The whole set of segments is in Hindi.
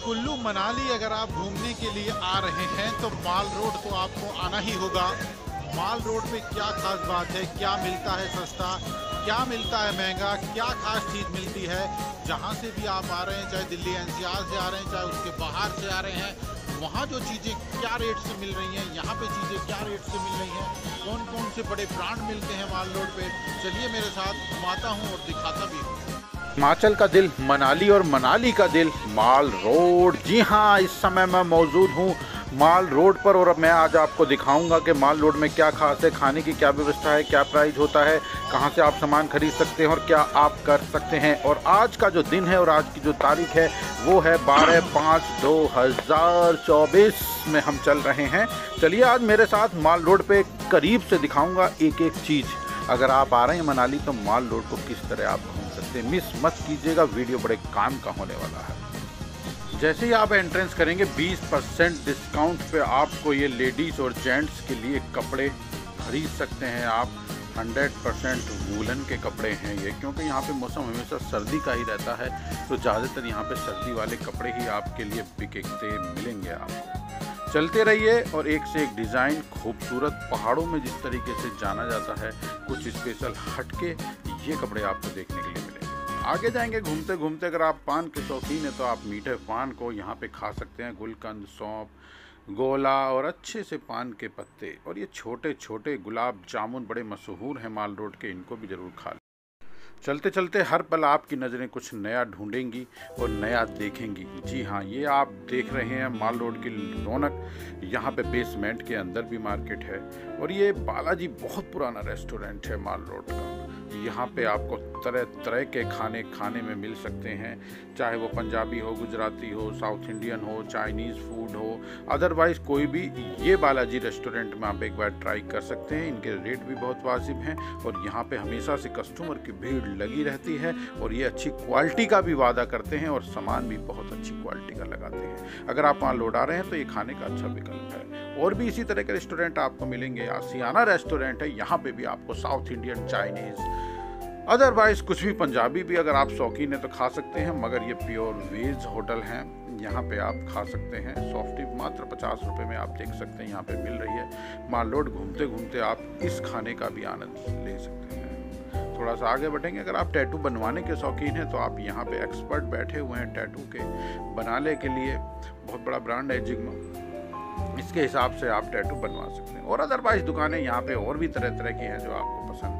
कुल्लू मनाली अगर आप घूमने के लिए आ रहे हैं तो माल रोड तो आपको आना ही होगा। माल रोड पे क्या खास बात है, क्या मिलता है सस्ता, क्या मिलता है महंगा, क्या खास चीज़ मिलती है। जहाँ से भी आप आ रहे हैं, चाहे दिल्ली एनसीआर से आ रहे हैं, चाहे उसके बाहर से आ रहे हैं, वहाँ जो चीज़ें क्या रेट से मिल रही हैं, यहाँ पे चीज़ें क्या रेट से मिल रही हैं, कौन कौन से बड़े ब्रांड मिलते हैं माल रोड पे, चलिए मेरे साथ घुमाता हूँ और दिखाता भी हूँ। हिमाचल का दिल मनाली और मनाली का दिल माल रोड। जी हाँ, इस समय मैं मौजूद हूँ माल रोड पर और मैं आज आपको दिखाऊंगा कि माल रोड में क्या खास है, खाने की क्या व्यवस्था है, क्या प्राइस होता है, कहाँ से आप सामान खरीद सकते हैं और क्या आप कर सकते हैं। और आज का जो दिन है और आज की जो तारीख है वो है 12/5/2024 में हम चल रहे हैं। चलिए आज मेरे साथ माल रोड पे करीब से दिखाऊंगा एक एक चीज़। अगर आप आ रहे हैं मनाली तो माल रोड को किस तरह आप घूम सकते हैं, मिस मत कीजिएगा, वीडियो बड़े काम का होने वाला है। जैसे ही आप एंट्रेंस करेंगे 20% डिस्काउंट पे आपको ये लेडीज़ और जेंट्स के लिए कपड़े खरीद सकते हैं आप। 100% वूलन के कपड़े हैं ये, क्योंकि यहाँ पे मौसम हमेशा सर्दी का ही रहता है तो ज़्यादातर यहाँ पे सर्दी वाले कपड़े ही आपके लिए बिकते मिलेंगे आपको। चलते रहिए और एक से एक डिज़ाइन खूबसूरत, पहाड़ों में जिस तरीके से जाना जाता है कुछ स्पेशल हटके ये कपड़े आपको देखने के लिए मिलेंगे। आगे जाएंगे घूमते घूमते। अगर आप पान के शौकीन हैं तो आप मीठे पान को यहाँ पे खा सकते हैं। गुलकंद, सौंफ, गोला और अच्छे से पान के पत्ते और ये छोटे छोटे गुलाब जामुन बड़े मशहूर हैं माल रोड के, इनको भी ज़रूर खा लें। चलते चलते हर पल आपकी नज़रें कुछ नया ढूंढेंगी और नया देखेंगी। जी हाँ, ये आप देख रहे हैं माल रोड की रौनक। यहाँ पे बेसमेंट के अंदर भी मार्केट है और ये बालाजी बहुत पुराना रेस्टोरेंट है माल रोड का। यहाँ पे आपको तरह तरह के खाने खाने में मिल सकते हैं, चाहे वो पंजाबी हो, गुजराती हो, साउथ इंडियन हो, चाइनीज़ फूड हो, अदरवाइज़ कोई भी ये बालाजी रेस्टोरेंट में आप एक बार ट्राई कर सकते हैं। इनके रेट भी बहुत वाजिब हैं और यहाँ पे हमेशा से कस्टमर की भीड़ लगी रहती है और ये अच्छी क्वालिटी का भी वादा करते हैं और सामान भी बहुत अच्छी क्वालिटी का लगाते हैं। अगर आप वहाँ लौट आ रहे हैं तो ये खाने का अच्छा विकल्प है। और भी इसी तरह के रेस्टोरेंट आपको मिलेंगे। आसियाना रेस्टोरेंट है, यहाँ पे भी आपको साउथ इंडियन, चाइनीज़, अदरवाइज कुछ भी पंजाबी भी अगर आप शौकीन हैं तो खा सकते हैं, मगर ये प्योर वेज होटल हैं। यहाँ पे आप खा सकते हैं। सॉफ्टी मात्र 50 रुपये में आप देख सकते हैं यहाँ पे मिल रही है। माल रोड घूमते घूमते आप इस खाने का भी आनंद ले सकते हैं। थोड़ा सा आगे बढ़ेंगे। अगर आप टैटू बनवाने के शौकीन हैं तो आप यहाँ पे एक्सपर्ट बैठे हुए हैं टैटू के बनाने के लिए। बहुत बड़ा ब्रांड है जिग्मा, इसके हिसाब से आप टैटू बनवा सकते हैं। और अदरवाइज दुकानें यहाँ पे और भी तरह तरह की हैं जो आपको पसंद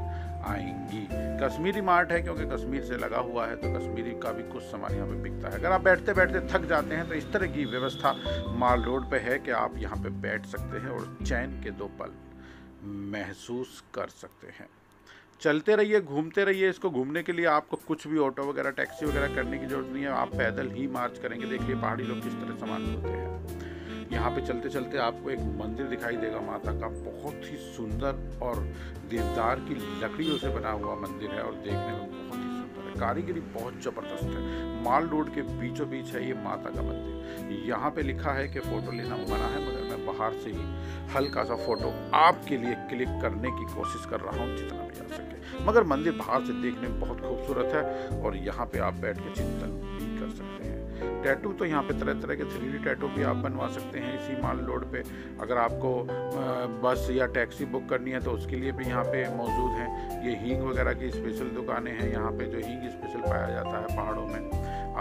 आएंगी। कश्मीरी मार्ट है, क्योंकि कश्मीर से लगा हुआ है तो कश्मीरी का भी कुछ सामान यहाँ पे बिकता है। अगर आप बैठते बैठते थक जाते हैं तो इस तरह की व्यवस्था माल रोड पे है कि आप यहाँ पे बैठ सकते हैं और चैन के 2 पल महसूस कर सकते हैं। चलते रहिए, घूमते रहिए। इसको घूमने के लिए आपको कुछ भी ऑटो वगैरह, टैक्सी वगैरह करने की जरूरत नहीं है, आप पैदल ही मार्च करेंगे। देखिए पहाड़ी लोग किस तरह सामान ढोते हैं। यहाँ पे चलते चलते आपको एक मंदिर दिखाई देगा माता का, बहुत ही सुंदर और देवदार की लकड़ियों से बना हुआ मंदिर है और देखने में बहुत ही सुंदर है। कारीगरी बहुत ज़बरदस्त है। माल रोड के बीचों बीच है ये माता का मंदिर। यहाँ पे लिखा है कि फ़ोटो लेना मना है, मगर मैं बाहर से ही हल्का सा फ़ोटो आपके लिए क्लिक करने की कोशिश कर रहा हूँ जितना भी आ सके। मगर मंदिर बाहर से देखने में बहुत खूबसूरत है और यहाँ पे आप बैठ के चिंतन भी कर सकते हैं। टैटू तो यहाँ पे तरह तरह के 3D टैटू भी आप बनवा सकते हैं इसी माल रोड पे। अगर आपको बस या टैक्सी बुक करनी है तो उसके लिए भी यहाँ पे मौजूद हैं। ये हींग वगैरह की स्पेशल दुकानें हैं यहाँ पे, जो हींग स्पेशल पाया जाता है पहाड़ों में।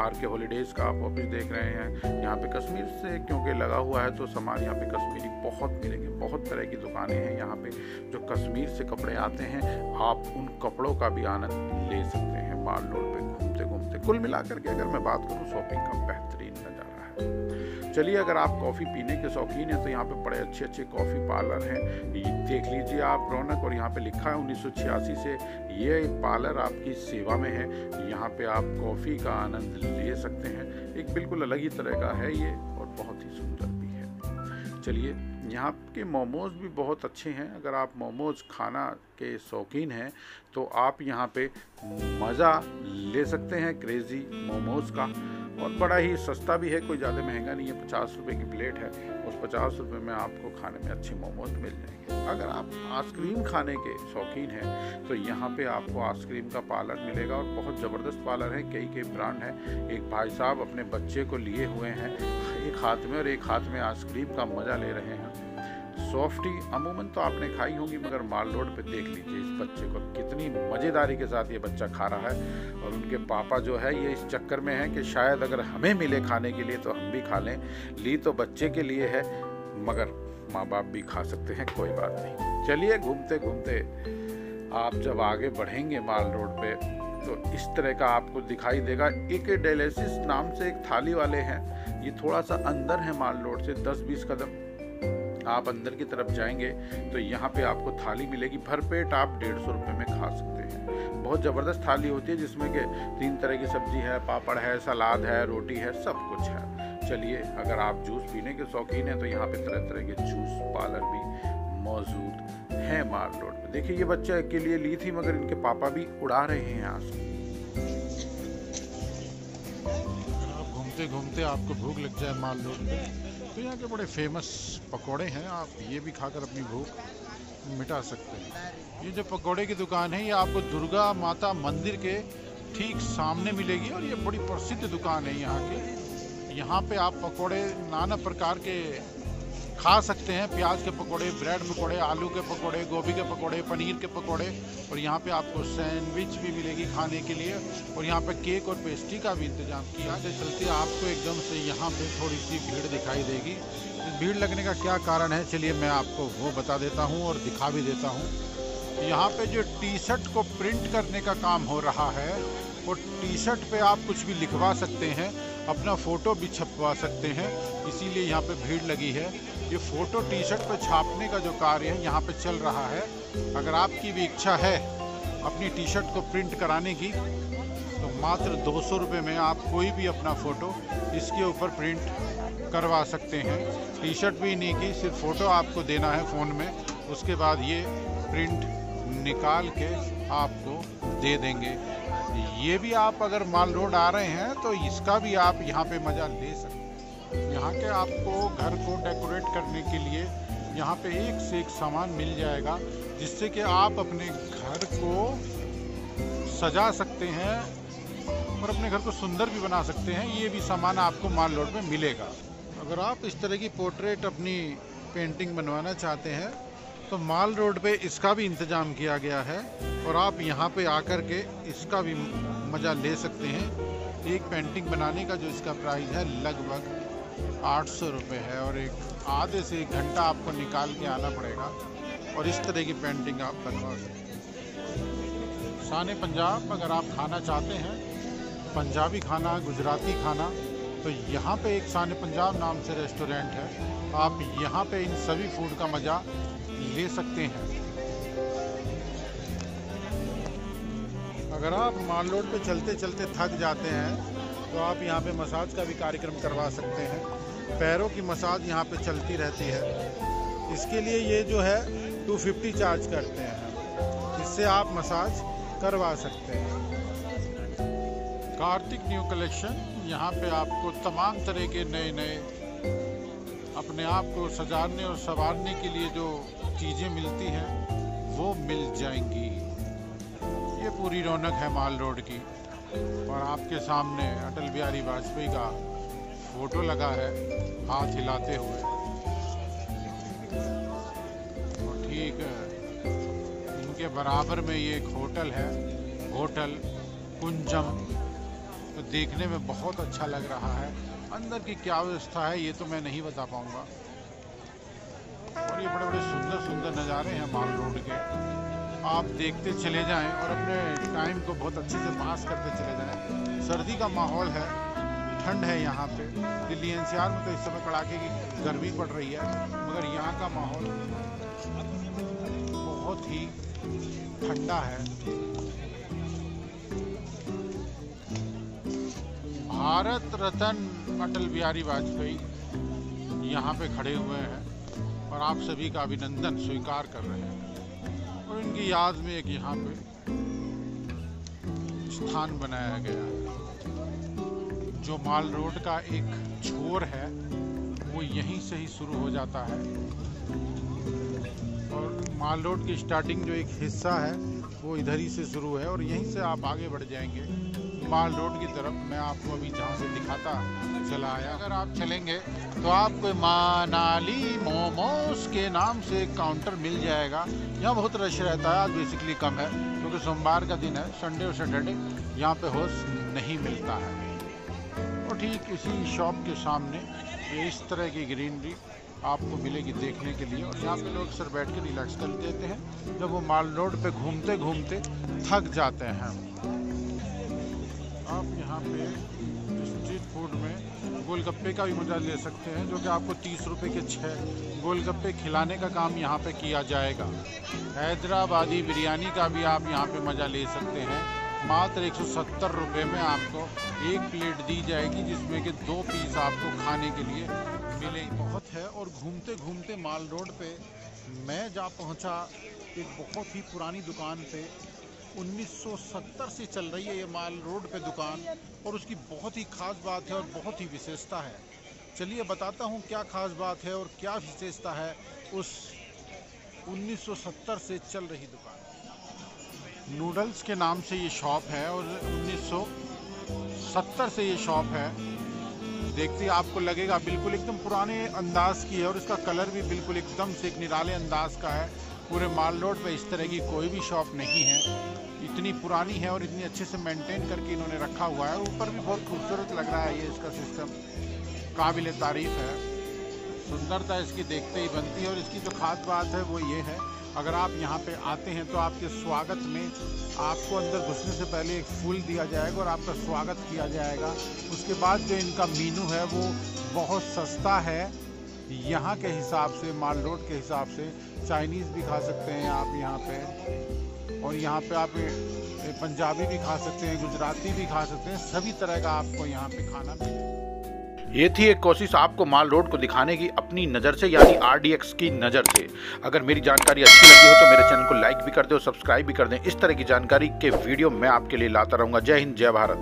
RK हॉलीडेज़ का आप ऑफिस देख रहे हैं। यहाँ पे कश्मीर से क्योंकि लगा हुआ है तो सामान यहाँ पे कश्मीरी बहुत मिलेंगे। बहुत तरह की दुकानें हैं यहाँ पे जो कश्मीर से कपड़े आते हैं, आप उन कपड़ों का भी आनंद ले सकते हैं माल रोड पे घूमते घूमते। कुल मिलाकर के अगर मैं बात करूँ शॉपिंग का बेहतरीन नज़ारा है। चलिए, अगर आप कॉफ़ी पीने के शौकीन हैं तो यहाँ पे बड़े अच्छे अच्छे कॉफ़ी पार्लर हैं। देख लीजिए आप रौनक, और यहाँ पे लिखा है 1986 से ये पार्लर आपकी सेवा में है। यहाँ पे आप कॉफ़ी का आनंद ले सकते हैं। एक बिल्कुल अलग ही तरह का है ये और बहुत ही सुंदर भी है। चलिए, यहाँ के मोमोज़ भी बहुत अच्छे हैं। अगर आप मोमोज़ खाना के शौकीन हैं तो आप यहाँ पे मज़ा ले सकते हैं क्रेज़ी मोमोज़ का। और बड़ा ही सस्ता भी है, कोई ज़्यादा महंगा नहीं है। 50 रुपये की प्लेट है, उस 50 रुपये में आपको खाने में अच्छे मोमोज मिल जाएंगे। अगर आप आइसक्रीम खाने के शौकीन हैं तो यहाँ पे आपको आइसक्रीम का पार्लर मिलेगा, और बहुत ज़बरदस्त पार्लर है। कई ब्रांड हैं। एक भाई साहब अपने बच्चे को लिए हुए हैं, एक हाथ में और एक हाथ में आइसक्रीम का मज़ा ले रहे हैं। सॉफ्टी अमूमन तो आपने खाई होगी, मगर माल रोड पे देख लीजिए इस बच्चे को, कितनी मज़ेदारी के साथ ये बच्चा खा रहा है। और उनके पापा जो है ये इस चक्कर में है कि शायद अगर हमें मिले खाने के लिए तो हम भी खा लें। ली तो बच्चे के लिए है, मगर माँ बाप भी खा सकते हैं, कोई बात नहीं। चलिए, घूमते घूमते आप जब आगे बढ़ेंगे माल रोड पे तो इस तरह का आपको दिखाई देगा। एक डायलिसिस नाम से एक थाली वाले हैं, ये थोड़ा सा अंदर है माल रोड से 10-20 कदम आप अंदर की तरफ जाएंगे तो यहाँ पे आपको थाली मिलेगी। भरपेट आप 150 रुपये में खा सकते हैं। बहुत ज़बरदस्त थाली होती है जिसमें कि 3 तरह की सब्जी है, पापड़ है, सलाद है, रोटी है, सब कुछ है। चलिए, अगर आप जूस पीने के शौकीन हैं तो यहाँ पे तरह तरह के जूस पार्लर भी मौजूद हैं माल रोड पे। देखिए, ये बच्चे के लिए ली थी, मगर इनके पापा भी उड़ा रहे हैं यहाँ से। आप घूमते घूमते आपको भूख लग जाए माल रोड पे तो यहाँ के बड़े फेमस पकोड़े हैं, आप ये भी खाकर अपनी भूख मिटा सकते हैं। ये जो पकोड़े की दुकान है ये आपको दुर्गा माता मंदिर के ठीक सामने मिलेगी, और ये बड़ी प्रसिद्ध दुकान है यहाँ की। यहाँ पे आप पकोड़े नाना प्रकार के खा सकते हैं। प्याज के पकोड़े, ब्रेड पकोड़े, आलू के पकोड़े, गोभी के पकोड़े, पनीर के पकोड़े, और यहाँ पे आपको सैंडविच भी मिलेगी खाने के लिए। और यहाँ पे केक और पेस्ट्री का भी इंतजाम किया है। चलते आपको एकदम से यहाँ पे थोड़ी सी भीड़ दिखाई देगी। भीड़ लगने का क्या कारण है, चलिए मैं आपको वो बता देता हूँ और दिखा भी देता हूँ। यहाँ पे जो टी शर्ट को प्रिंट करने का काम हो रहा है, वो टी शर्ट पे आप कुछ भी लिखवा सकते हैं, अपना फ़ोटो भी छपवा सकते हैं, इसीलिए यहाँ पे भीड़ लगी है। ये फ़ोटो टी शर्ट पे छापने का जो कार्य है यहाँ पे चल रहा है। अगर आपकी भी इच्छा है अपनी टी शर्ट को प्रिंट कराने की तो मात्र 200 रुपये में आप कोई भी अपना फ़ोटो इसके ऊपर प्रिंट करवा सकते हैं। टी शर्ट भी नहीं की, सिर्फ फ़ोटो आपको देना है फ़ोन में, उसके बाद ये प्रिंट निकाल के आपको दे देंगे। ये भी आप अगर माल रोड आ रहे हैं तो इसका भी आप यहाँ पे मज़ा ले सकते हैं। यहाँ के आपको घर को डेकोरेट करने के लिए यहाँ पे एक से एक सामान मिल जाएगा, जिससे कि आप अपने घर को सजा सकते हैं और अपने घर को सुंदर भी बना सकते हैं। ये भी सामान आपको माल रोड में मिलेगा। अगर आप इस तरह की पोर्ट्रेट अपनी पेंटिंग बनवाना चाहते हैं तो माल रोड पे इसका भी इंतज़ाम किया गया है, और आप यहाँ पे आकर के इसका भी मज़ा ले सकते हैं। एक पेंटिंग बनाने का जो इसका प्राइस है लगभग 800 रुपये है, और एक आधे से 1 घंटा आपको निकाल के आना पड़ेगा और इस तरह की पेंटिंग आप बनवा सकते हैं। शान पंजाब अगर आप खाना चाहते हैं, पंजाबी खाना, गुजराती खाना, तो यहाँ पे एक शान पंजाब नाम से रेस्टोरेंट है। आप यहाँ पे इन सभी फूड का मज़ा ले सकते हैं। अगर आप माल रोड पे चलते चलते थक जाते हैं तो आप यहाँ पे मसाज का भी कार्यक्रम करवा सकते हैं। पैरों की मसाज यहाँ पे चलती रहती है। इसके लिए ये जो है 250 चार्ज करते हैं, इससे आप मसाज करवा सकते हैं। कार्तिक न्यू कलेक्शन, यहाँ पे आपको तमाम तरह के नए नए अपने आप को सजाने और संवारने के लिए जो चीज़ें मिलती हैं वो मिल जाएंगी। ये पूरी रौनक है माल रोड की, और आपके सामने अटल बिहारी वाजपेयी का फोटो लगा है हाथ हिलाते हुए। और ठीक इनके बराबर में ये एक होटल है, होटल कुंजम, तो देखने में बहुत अच्छा लग रहा है। अंदर की क्या व्यवस्था है ये तो मैं नहीं बता पाऊंगा। और ये बड़े बड़े सुंदर सुंदर नज़ारे हैं माल रोड के, आप देखते चले जाएं और अपने टाइम को बहुत अच्छे से पास करते चले जाएं। सर्दी का माहौल है, ठंड है यहाँ पे। दिल्ली एनसीआर में तो इस समय कड़ाके की गर्मी पड़ रही है, मगर यहाँ का माहौल बहुत ही ठंडा है। भारत रत्न अटल बिहारी वाजपेयी यहाँ पे खड़े हुए हैं और आप सभी का अभिनंदन स्वीकार कर रहे हैं, और इनकी याद में एक यहाँ पे स्थान बनाया गया है जो माल रोड का एक छोर है वो यहीं से ही शुरू हो जाता है और माल रोड की स्टार्टिंग जो एक हिस्सा है वो इधर ही से शुरू है और यहीं से आप आगे बढ़ जाएंगे माल रोड की तरफ। मैं आपको अभी जहाँ से दिखाता चला आया, अगर आप चलेंगे तो आपको मनाली मोमोज के नाम से एक काउंटर मिल जाएगा। यहाँ बहुत रश रहता है, आज बेसिकली कम है क्योंकि सोमवार का दिन है, संडे और सैटरडे यहाँ पे होस्ट नहीं मिलता है। और ठीक इसी शॉप के सामने इस तरह की ग्रीनरी आपको मिलेगी देखने के लिए और यहाँ पे लोग अक्सर बैठ के रिलैक्स कर देते हैं जब वो माल रोड पे घूमते घूमते थक जाते हैं। आप यहाँ पे स्ट्रीट फूड में गोलगप्पे का भी मज़ा ले सकते हैं जो कि आपको 30 रुपये के 6 गोलगप्पे खिलाने का काम यहाँ पे किया जाएगा। हैदराबादी बिरयानी का भी आप यहाँ पे मज़ा ले सकते हैं। मात्र 170 रुपये में आपको एक प्लेट दी जाएगी जिसमें कि 2 पीस आपको खाने के लिए मिले। बहुत है और घूमते घूमते माल रोड पे मैं जा पहुंचा एक बहुत ही पुरानी दुकान पे। 1970 से चल रही है ये माल रोड पे दुकान और उसकी बहुत ही ख़ास बात है और बहुत ही विशेषता है। चलिए बताता हूँ क्या ख़ास बात है और क्या विशेषता है उस 1970 से चल रही दुकान। नूडल्स के नाम से ये शॉप है और 1970 से ये शॉप है। देखते ही आपको लगेगा बिल्कुल एकदम पुराने अंदाज की है और इसका कलर भी बिल्कुल एकदम से एक निराले अंदाज का है। पूरे माल रोड पे इस तरह की कोई भी शॉप नहीं है, इतनी पुरानी है और इतनी अच्छे से मेंटेन करके इन्होंने रखा हुआ है। ऊपर भी बहुत खूबसूरत लग रहा है ये इसका सिस्टम, काबिल तारीफ है। सुंदरता इसकी देखते ही बनती है और इसकी जो खास बात है वो ये है, अगर आप यहाँ पे आते हैं तो आपके स्वागत में आपको अंदर घुसने से पहले एक फूल दिया जाएगा और आपका स्वागत किया जाएगा। उसके बाद जो इनका मीनू है वो बहुत सस्ता है यहाँ के हिसाब से, माल रोड के हिसाब से। चाइनीज़ भी खा सकते हैं आप यहाँ पे और यहाँ पे आप पंजाबी भी खा सकते हैं, गुजराती भी खा सकते हैं, सभी तरह का आपको यहाँ पे खाना मिलेगा। ये थी एक कोशिश आपको माल रोड को दिखाने की अपनी नज़र से, यानी RDX की नज़र से। अगर मेरी जानकारी अच्छी लगी हो तो मेरे चैनल को लाइक भी कर दें और सब्सक्राइब भी कर दें। इस तरह की जानकारी के वीडियो मैं आपके लिए लाता रहूँगा। जय हिंद, जय भारत।